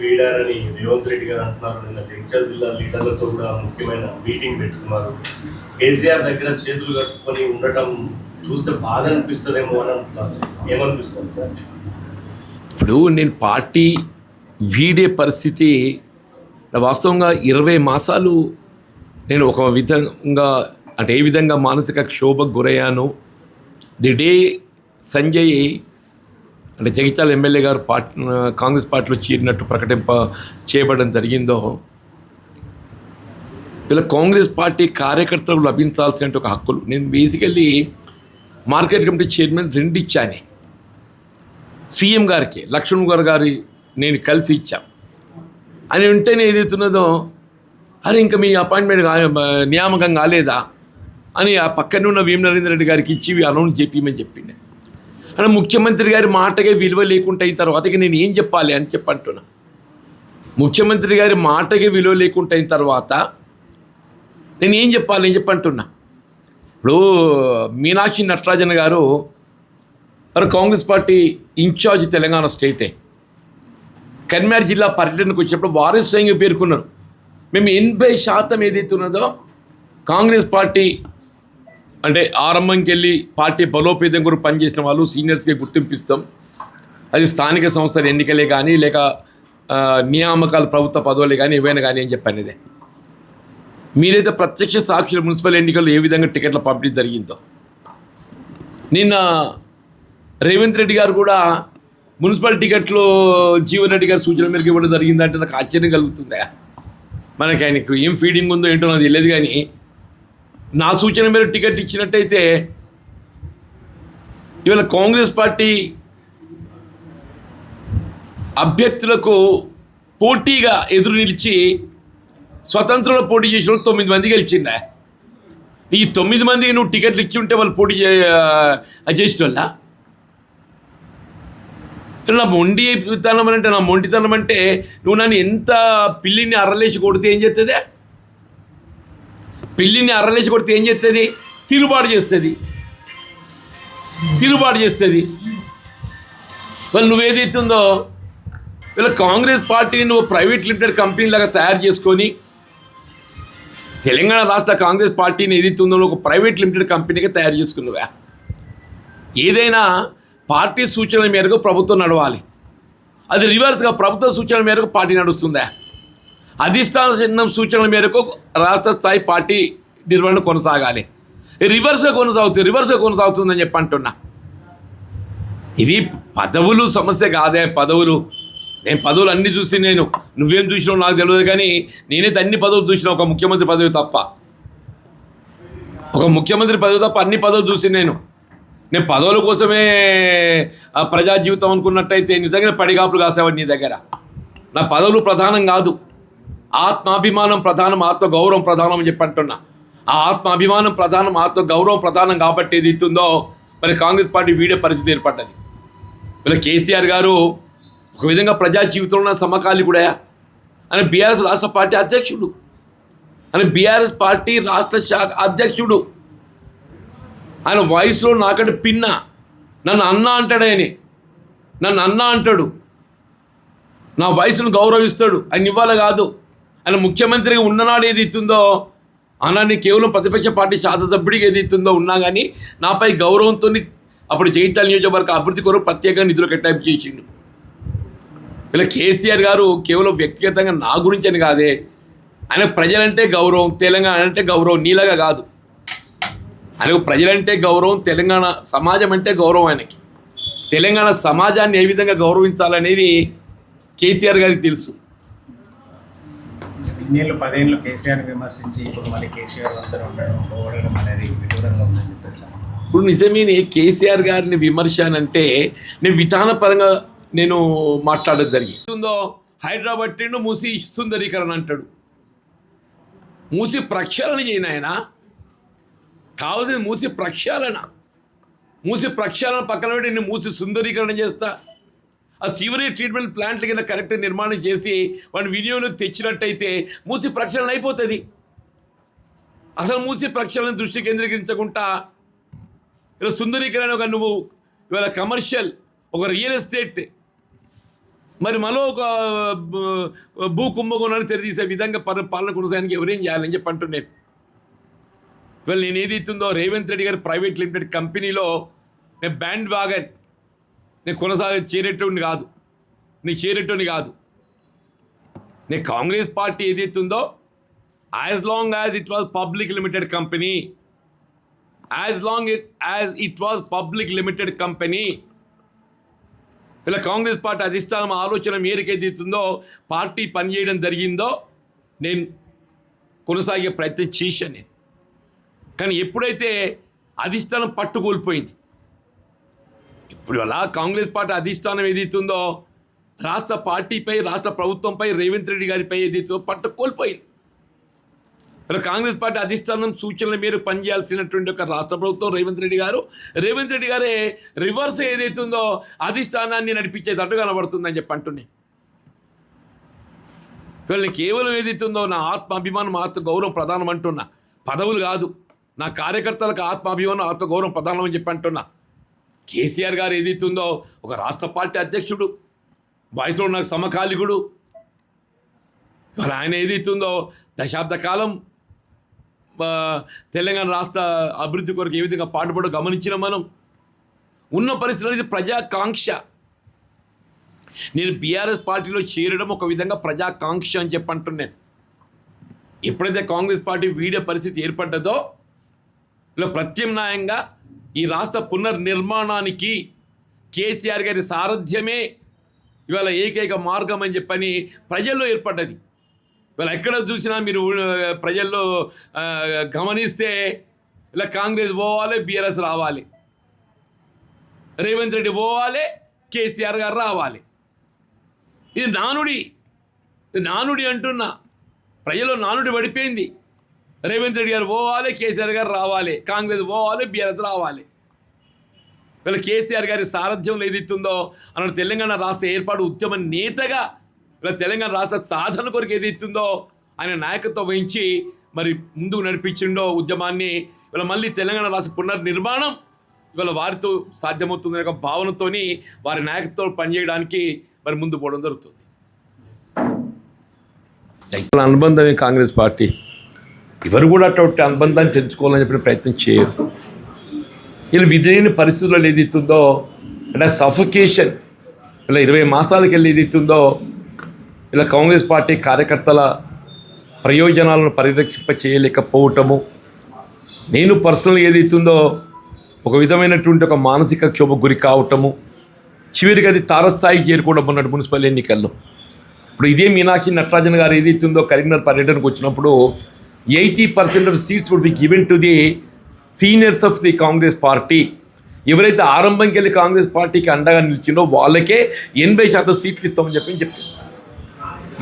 వీడారని రేవంత్ రెడ్డి గారు అంటున్నారు. నిన్న జగిత్యాల జిల్లా లీడర్లతో కూడా ముఖ్యమైన మీటింగ్ పెట్టుకున్నారు. కేసీఆర్ దగ్గర చేతులు కట్టుకొని ఉండటం చూస్తే బాధ అనిపిస్తుందేమో అని అంటున్నారు. ఏమనిపిస్తుంది సార్? ఇప్పుడు నేను పార్టీ వీడే పరిస్థితి వాస్తవంగా 20 మాసాలు నేను ఒక విధంగా అంటే ఏ విధంగా మానసిక క్షోభకు గురయ్యాను. ది డే సంజయ్ అంటే జగిత్యాల ఎమ్మెల్యే గారు కాంగ్రెస్ పార్టీలో చేరినట్టు చేయబడడం జరిగిందో, ఇలా కాంగ్రెస్ పార్టీ కార్యకర్తలకు లభించాల్సిన ఒక హక్కులు నేను బేసికల్లీ మార్కెట్ కమిటీ చైర్మన్ 2 ఇచ్చాను. సీఎం గారికి లక్ష్మణ్ గారి నేను కలిసి ఇచ్చా అని ఉంటేనే ఏదైతున్నదో అరే ఇంకా మీ అపాయింట్మెంట్ నియామకం కాలేదా అని ఆ పక్కనే ఉన్న వేం నరేంద్ర రెడ్డి గారికి ఇచ్చి అనౌన్స్ చెప్పమని చెప్పిండే. అని ముఖ్యమంత్రి గారి మాటకే విలువ లేకుండా అయిన తర్వాతకి నేను ఏం చెప్పాలి అని చెప్పంటున్నా. ముఖ్యమంత్రి గారి మాటకే విలువ లేకుండా అయిన తర్వాత నేను ఏం చెప్పాలి అని చెప్పంటున్నా. ఇప్పుడు మీనాక్షి నటరాజన్ గారు మరి కాంగ్రెస్ పార్టీ ఇన్ఛార్జ్ తెలంగాణ స్టేటే కరీంనగర్ జిల్లా పర్యటనకు వచ్చినప్పుడు వారు స్వయంగా పేర్కొన్నారు, మేము 80% ఏదైతే ఉన్నదో కాంగ్రెస్ పార్టీ అంటే ఆరంభంకి వెళ్ళి పార్టీ బలోపేతం కూడా పనిచేసిన వాళ్ళు సీనియర్స్కి గుర్తింపిస్తాం. అది స్థానిక సంస్థల ఎన్నికలే కానీ లేక నియామకాలు ప్రభుత్వ పదవులే కానీ ఏవైనా కానీ అని చెప్పాను. ఇదే మీరైతే ప్రత్యక్ష సాక్షులు మున్సిపల్ ఎన్నికల్లో ఏ విధంగా టికెట్ల పంపిణీ జరిగిందో నిన్న రేవంత్ రెడ్డి గారు కూడా మున్సిపల్ టికెట్లు జీవన్ రెడ్డి గారి సూచన మేరకు ఇవ్వడం జరిగిందంటే నాకు ఆశ్చర్యం కలుగుతుందా. మనకి ఆయనకు ఏం ఫీడింగ్ ఉందో ఏంటో నాకు తెలియదు, కానీ నా సూచన మేరకు టికెట్ ఇచ్చినట్టయితే ఇవాళ కాంగ్రెస్ పార్టీ అభ్యర్థులకు పోటీగా ఎదురు నిలిచి స్వతంత్రంలో పోటీ చేసిన 9 మంది గెలిచిందా. ఈ 9 మందికి నువ్వు టికెట్లు ఇచ్చి ఉంటే వాళ్ళు పోటీ చేసిన వల్ల నా మొండితనం అంటే నా మొండితనం అంటే నువ్వు నన్ను ఎంత పిల్లిని అర్రలేసి కొడితే ఏం చేస్తుంది? పిల్లిని అర్రలేసి కొడితే ఏం చేస్తుంది? తిరుగుబాటు చేస్తుంది. వాళ్ళు నువ్వేదైతుందో వీళ్ళ కాంగ్రెస్ పార్టీని నువ్వు ప్రైవేట్ లిమిటెడ్ కంపెనీ లాగా తయారు చేసుకొని తెలంగాణ రాష్ట్ర కాంగ్రెస్ పార్టీని ఏదైతుందో ఒక ప్రైవేట్ లిమిటెడ్ కంపెనీగా తయారు చేసుకున్నావా? ఏదైనా పార్టీ సూచనల మేరకు ప్రభుత్వం నడవాలి, అది రివర్స్గా ప్రభుత్వ సూచనల మేరకు పార్టీ నడుస్తుందా? అధిష్టాన సూచనల మేరకు రాష్ట్ర స్థాయి పార్టీ నిర్వహణ కొనసాగాలి. రివర్స్గా కొనసాగుతుందని చెప్పి అంటున్నా. ఇది పదవులు సమస్య కాదే. నేను పదవులు అన్నీ చూసి నువ్వేం చూసినావు నాకు తెలియదు, కానీ నేనైతే అన్ని పదవులు చూసిన ఒక ముఖ్యమంత్రి పదవి తప్ప అన్ని పదవులు చూసి నేను పదవుల కోసమే ప్రజా జీవితం అనుకున్నట్టయితే నిజంగా పడిగాపులు కాసేవాడు నీ దగ్గర. నా పదవులు ప్రధానం కాదు, ఆత్మాభిమానం ప్రధానం, ఆత్మగౌరవం ప్రధానం అని చెప్పి అంటున్నా. ఆ ఆత్మాభిమానం ప్రధానం, ఆత్మగౌరవం ప్రధానం కాబట్టి ఏది ఇస్తుందో మరి కాంగ్రెస్ పార్టీ వీడే పరిస్థితి ఏర్పడ్డది. వీళ్ళ కేసీఆర్ గారు ఒక విధంగా ప్రజా జీవితంలో సమకాలీకుడా అని బీఆర్ఎస్ రాష్ట్ర పార్టీ అధ్యక్షుడు, బీఆర్ఎస్ పార్టీ రాష్ట్ర శాఖ అధ్యక్షుడు. ఆయన వాయిస్లో నాకంటే పిన్న నన్ను అన్న అంటాడు. నన్ను అన్న అంటాడు, నా వయసును గౌరవిస్తాడు. ఆయన ఇవ్వాలి కాదు, ఆయన ముఖ్యమంత్రిగా ఉన్ననాడు ఏది ఇస్తుందో అన్నాన్ని కేవలం ప్రతిపక్ష పార్టీ శాసనసభ్యుడికి ఏది ఇస్తుందో ఉన్నా కానీ నాపై గౌరవంతో అప్పుడు జగిత్యాల నియోజకవర్గ అభివృద్ధి కొరకు ప్రత్యేకంగా నిధులు కేటాయింపు చేసిండు. ఇలా కేసీఆర్ గారు కేవలం వ్యక్తిగతంగా నా గురించి అని కాదే, ఆయన ప్రజలంటే గౌరవం, తెలంగాణ అంటే గౌరవం, నీలాగా కాదు. ఆయనకు ప్రజలంటే గౌరవం, తెలంగాణ సమాజం అంటే గౌరవం. ఆయనకి తెలంగాణ సమాజాన్ని ఏ విధంగా గౌరవించాలనేది కేసీఆర్ గారికి తెలుసు. ఇన్నేళ్ళు 10 ఏళ్ళు కేసీఆర్ విమర్శించి ఇప్పుడు మళ్ళీ కేసీఆర్ అంతా ఉండడం అనేది విదూరంగా ఉందని చెప్పేసి ఇప్పుడు నిజమే. కేసీఆర్ గారిని విమర్శ అంటే నేను విధానపరంగా నేను మాట్లాడడం జరిగిందో. హైదరాబాద్ ట్రెండ్ మూసి సుందరీకరణ అంటాడు. మూసి ప్రక్షాళన చేయను ఆయన, కావాల్సింది మూసి ప్రక్షాళన పక్కన పెట్టి నేను మూసి సుందరీకరణ చేస్తా. ఆ సీవరేజ్ ట్రీట్మెంట్ ప్లాంట్ల కింద కరెక్ట్ నిర్మాణం చేసి వాడిని వినియోగంలోకి తెచ్చినట్టయితే మూసి ప్రక్షాళన అయిపోతుంది. అసలు మూసి ప్రక్షాళన దృష్టి కేంద్రీకరించకుండా ఇలా సుందరీకరణ ఒక నువ్వు ఇవాళ కమర్షియల్ ఒక రియల్ ఎస్టేట్ మరి మరో ఒక భూ కుంభకోణాన్ని తెరదీసే విధంగా పాలన కొనసాగానికి ఎవరేం చేయాలని చెప్పి అంటున్నాను. ఇవాళ నేను ఏదైతుందో రేవంత్ రెడ్డి గారి ప్రైవేట్ లిమిటెడ్ కంపెనీలో నేను బ్యాండ్ వాగన్ నేను చేరేటోని కాదు, నేను కాంగ్రెస్ పార్టీ ఏదైతుందో as long as it was public limited company, ఇలా కాంగ్రెస్ పార్టీ అధిష్టానం ఆలోచన మేరకు ఏదైతుందో పార్టీ పనిచేయడం జరిగిందో నేను కొనసాగే ప్రయత్నం చేశాను నేను. కానీ ఎప్పుడైతే అధిష్టానం పట్టు కోల్పోయింది, ఇప్పుడు అలా కాంగ్రెస్ పార్టీ అధిష్టానం ఏదైతుందో రాష్ట్ర పార్టీపై, రాష్ట్ర ప్రభుత్వంపై, రేవంత్ రెడ్డి గారిపై ఏదైతుందో పట్టు కోల్పోయింది. ఇలా కాంగ్రెస్ పార్టీ అధిష్టానం సూచనల మేరకు పనిచేయాల్సినటువంటి ఒక రాష్ట్ర ప్రభుత్వం రేవంత్ రెడ్డి గారే రివర్స్ ఏదైతుందో అధిష్టానాన్ని నడిపించేటట్టు కనబడుతుందని చెప్పి అంటున్నాయి. వీళ్ళని కేవలం ఏదైతుందో నా ఆత్మాభిమానం, ఆత్మగౌరవం ప్రధానం అంటున్నా, పదవులు కాదు. నా కార్యకర్తలకు ఆత్మాభిమానం, ఆత్మగౌరవం ప్రధానం అని చెప్పి అంటున్నా. కేసీఆర్ గారు ఏదైతుందో ఒక రాష్ట్ర పార్టీ అధ్యక్షుడు, వయసులో నాకు సమకాలికుడు. ఇవాళ ఆయన ఏదైతుందో దశాబ్ద కాలం తెలంగాణ రాష్ట్ర అభివృద్ధి కొరకు ఏ విధంగా పాటుపడో గమనించిన మనం ఉన్న పరిస్థితుల్లో ఇది ప్రజాకాంక్ష. నేను బీఆర్ఎస్ పార్టీలో చేరడం ఒక విధంగా ప్రజాకాంక్ష అని చెప్పి అంటున్నాను. ఎప్పుడైతే కాంగ్రెస్ పార్టీ వీడే పరిస్థితి ఏర్పడ్డదో ఇలా ప్రత్యామ్నాయంగా ఈ రాష్ట్ర పునర్నిర్మాణానికి కేసీఆర్ గారి సారథ్యమే ఇవాళ ఏకైక మార్గం అని చెప్పని ప్రజల్లో ఏర్పడ్డది. ఇవాళ ఎక్కడ చూసినా మీరు ప్రజల్లో గమనిస్తే ఇలా కాంగ్రెస్ పోవాలి, బీఆర్ఎస్ రావాలి, రేవంత్ రెడ్డి పోవాలి, కేసీఆర్ గారు రావాలి. ఇది నానుడి అంటున్నా. ప్రజల్లో నానుడి పడిపోయింది. రేవంత్ రెడ్డి గారు పోవాలి, కేసీఆర్ గారు రావాలి, కాంగ్రెస్ పోవాలి, బీఆర్ఎస్ రావాలి. వీళ్ళ కేసీఆర్ గారి సారథ్యంలో ఏదైతుందో అన్న తెలంగాణ రాష్ట్ర ఏర్పాటు ఉద్యమ నేతగా ఇలా తెలంగాణ రాష్ట్ర సాధన కొరకు ఏదైతుందో ఆయన నాయకత్వం వహించి మరి ముందుకు నడిపించిండో ఉద్యమాన్ని, ఇవాళ మళ్ళీ తెలంగాణ రాష్ట్ర పునర్నిర్మాణం ఇవాళ వారితో సాధ్యమవుతుందనే ఒక భావనతోని వారి నాయకత్వం పనిచేయడానికి మరి ముందు పోవడం జరుగుతుంది. అనుబంధమే కాంగ్రెస్ పార్టీ. ఎవరు కూడా అటువంటి అనుబంధాన్ని తెంచుకోవాలని చెప్పిన ప్రయత్నం చేయరు. ఇలా విధమైన పరిస్థితుల్లో ఏదైతుందో అంటే సఫకేషన్ ఇలా 20 మాసాలకి వెళ్ళి ఏదైతుందో ఇలా కాంగ్రెస్ పార్టీ కార్యకర్తల ప్రయోజనాలను పరిరక్షింప చేయలేకపోవటము, నేను పర్సనల్గా ఏదైతుందో ఒక విధమైనటువంటి ఒక మానసిక క్షోభ గురి కావటము, చివరికి అది తారస్థాయికి చేరుకోవడం అన్నట్టు మున్సిపల్ ఎన్నికల్లో. ఇప్పుడు ఇదే మీనాక్షి నటరాజన్ గారు ఏదైతుందో కరీంనగర్ పర్యటనకు వచ్చినప్పుడు 80% of seats would be given to the seniors of the Congress party. ఎవరైతే ఆరంభంకి వెళ్ళి కాంగ్రెస్ పార్టీకి అండగా నిలిచిందో వాళ్ళకే 80% సీట్లు ఇస్తామని చెప్పింది.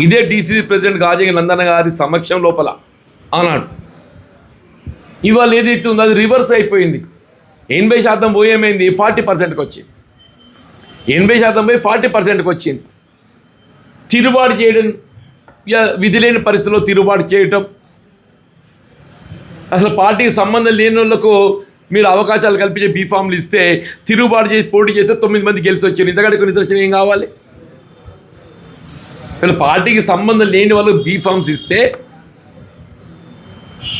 ఇదే డీసీసీ ప్రెసిడెంట్ గాజయ్య నందన గారి సమక్షం లోపల ఆనాడు. ఇవాళ ఏదైతే ఉందో అది రివర్స్ అయిపోయింది. 80% పోయి ఏమైంది, 40%కి వచ్చింది. 80% పోయి 40%కి వచ్చింది. తిరుగుబాటు చేయడం, విధి లేని పరిస్థితుల్లో తిరుగుబాటు చేయటం, అసలు పార్టీకి సంబంధం లేని వాళ్ళకు మీరు అవకాశాలు కల్పించే బీఫామ్లు ఇస్తే తిరుగుబాటు చేసి పోటీ చేస్తే 9 మంది గెలిచి వచ్చారు. ఇంతకంటే నిదర్శనం ఏం కావాలి? అసలు పార్టీకి సంబంధం లేని వాళ్ళకు బీఫామ్స్ ఇస్తే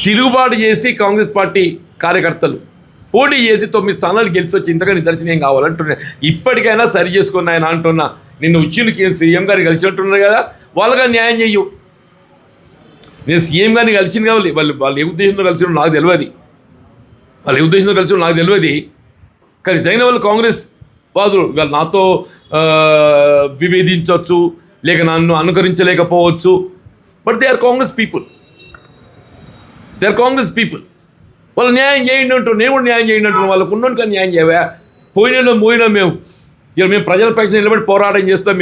తిరుగుబాటు చేసి కాంగ్రెస్ పార్టీ కార్యకర్తలు పోటీ చేసి 9 స్థానాలు గెలిచి వచ్చి ఇంతగా నిదర్శనం ఏం కావాలంటున్నా. ఇప్పటికైనా సరి చేసుకుని ఆయన అంటున్నా. నిన్ను వచ్చిన సీఎం గారు కలిసినట్టున్నారు కదా, వాళ్ళగా న్యాయం చెయ్యు. నేను సీఎం గారిని కలిసింది కావాలి, వాళ్ళు ఏ ఉద్దేశంతో కలిసిన నాకు తెలియదు, నాకు తెలియదు. కానీ నిజంగా వాళ్ళు కాంగ్రెస్ వాదులు వాళ్ళు నాతో విభేదించవచ్చు, లేక నన్ను అనుకరించలేకపోవచ్చు. But they are Congress people. వాళ్ళు న్యాయం చేయండి అంటారు, నేను కూడా న్యాయం చేయండి అంటారు. వాళ్ళకు ఉన్నోని కానీ న్యాయం చేయవా? పోయినా మేము ఇక మేము ప్రజల పక్షం నిలబడి పోరాటం చేస్తాం.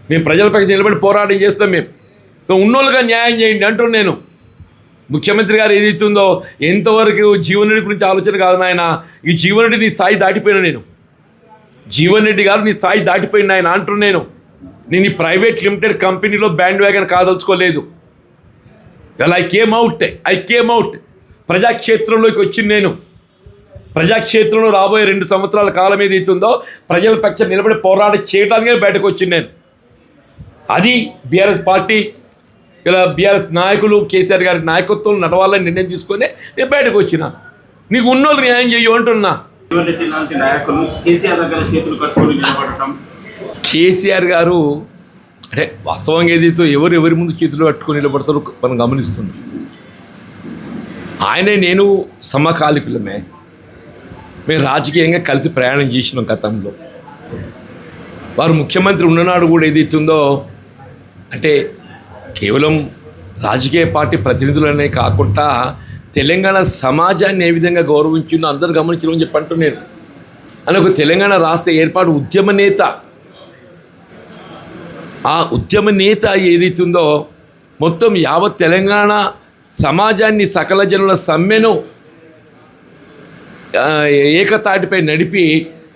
మేము ప్రజల పక్షం నిలబడి పోరాటం చేస్తాం. మేము ఉన్నోళ్ళుగా న్యాయం చేయండి అంటున్నాను. నేను ముఖ్యమంత్రి గారు ఏదైతుందో ఎంతవరకు జీవన్ రెడ్డి గురించి ఆలోచన కాదు నాయన. ఈ జీవన్ రెడ్డి నీ స్థాయి దాటిపోయినా, జీవన్ రెడ్డి గారు నీ స్థాయి దాటిపోయిన ఆయన అంటున్నాను. నేను ఈ ప్రైవేట్ లిమిటెడ్ కంపెనీలో బ్యాండ్ వ్యాగన్ కాదలుచుకోలేదు. వెల్ ఐ కేమ్ అవుట్ ప్రజాక్షేత్రంలోకి వచ్చింది. నేను ప్రజాక్షేత్రంలో రాబోయే 2 సంవత్సరాల కాలం ఏదైతుందో ప్రజల పక్షం నిలబడి పోరాటం చేయడానికే బయటకు వచ్చింది నేను. అది బీఆర్ఎస్ పార్టీ ఇలా బీఆర్ఎస్ నాయకులు కేసీఆర్ గారి నాయకత్వం నడవాలని నిర్ణయం తీసుకొని నేను బయటకు వచ్చిన. నీకు ఉన్నోళ్ళు న్యాయం చెయ్యు అంటున్నా. రేవంత్ రెడ్డి లాంటి నాయకులు కేసీఆర్ దగ్గర చేతులు కట్టుకొని నిలబడటం, కేసీఆర్ గారు అంటే వాస్తవంగా ఏదైతే ఎవరి ముందు చేతులు కట్టుకొని నిలబడతారో మనం గమనిస్తున్నాం. ఆయనే నేను సమకాలికులమే. మేము రాజకీయంగా కలిసి ప్రయాణం చేసినాం గతంలో. వారు ముఖ్యమంత్రి ఉన్ననాడు కూడా ఏదైతుందో అంటే కేవలం రాజకీయ పార్టీ ప్రతినిధులనే కాకుండా తెలంగాణ సమాజాన్ని ఏ విధంగా గౌరవించిందో అందరూ గమనించడం చెప్పంటూ నేను అని ఒక తెలంగాణ రాష్ట్ర ఏర్పాటు ఉద్యమ నేత. ఆ ఉద్యమ నేత ఏదైతుందో మొత్తం యావత్ తెలంగాణ సమాజాన్ని సకల జనుల సమ్మెను ఏకతాటిపై నడిపి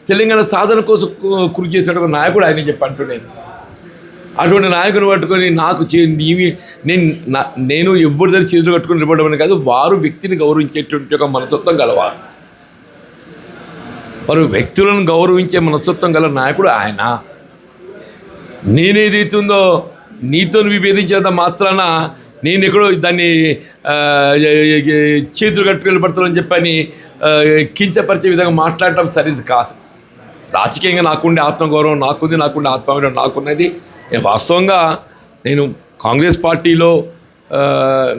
తెలంగాణ సాధన కోసం కృషి చేసిన ఒక నాయకుడు ఆయన చెప్పంటూ నేను అటువంటి నాయకుని పట్టుకొని నాకు నేను ఎవరి దగ్గర చేతులు కట్టుకుని నిలబడమని కాదు, వారు వ్యక్తిని గౌరవించేటువంటి ఒక మనస్తత్వం గలవారు. వారు వ్యక్తులను గౌరవించే మనస్తత్వం గల నాయకుడు ఆయన. నేనేదైతుందో నీతో విభేదించినంత మాత్రాన నేను ఎక్కడో దాన్ని చేతులు కట్టుకుని పడతానని చెప్పని కించపరిచే విధంగా మాట్లాడటం సరిది కాదు. రాజకీయంగా నాకుండే ఆత్మగౌరవం నాకుంది, నాకుండే ఆత్మగౌరవం నాకున్నది. నేను వాస్తవంగా నేను కాంగ్రెస్ పార్టీలో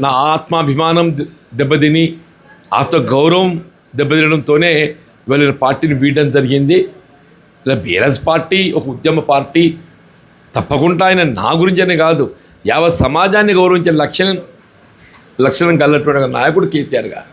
నా ఆత్మాభిమానం దెబ్బతిని ఆత్మగౌరవం దెబ్బతినడంతోనే ఇవాళ పార్టీని వీడడం జరిగింది. ఇలా బీఆర్ఎస్ పార్టీ ఒక ఉద్యమ పార్టీ. తప్పకుండా ఆయన నా గురించనే కాదు యావత్ సమాజాన్ని గౌరవించే లక్షణం కలటువంటి నాయకుడు కేసీఆర్ గారు.